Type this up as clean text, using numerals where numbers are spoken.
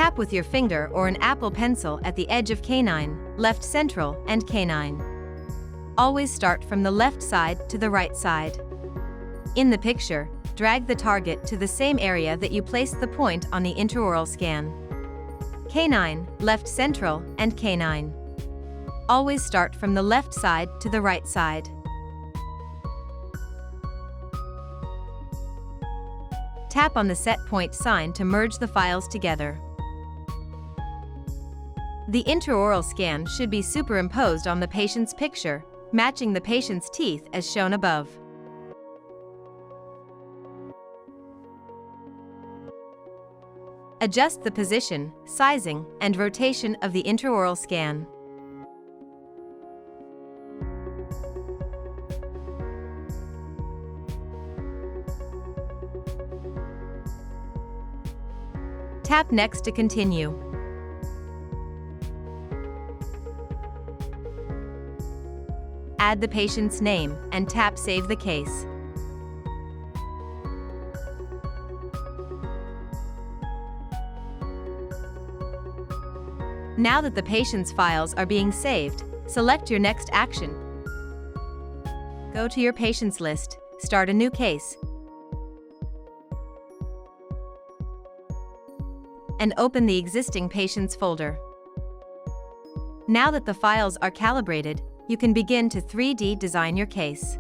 Tap with your finger or an Apple Pencil at the edge of canine, left central, and canine. Always start from the left side to the right side. In the picture, drag the target to the same area that you placed the point on the intraoral scan. Canine, left central, and canine. Always start from the left side to the right side. Tap on the set point sign to merge the files together. The intraoral scan should be superimposed on the patient's picture, matching the patient's teeth as shown above. Adjust the position, sizing, and rotation of the intraoral scan. Tap Next to continue. Add the patient's name and tap Save the case. Now that the patient's files are being saved, select your next action. Go to your patient's list, start a new case, and open the existing patient's folder. Now that the files are calibrated, you can begin to 3D design your case.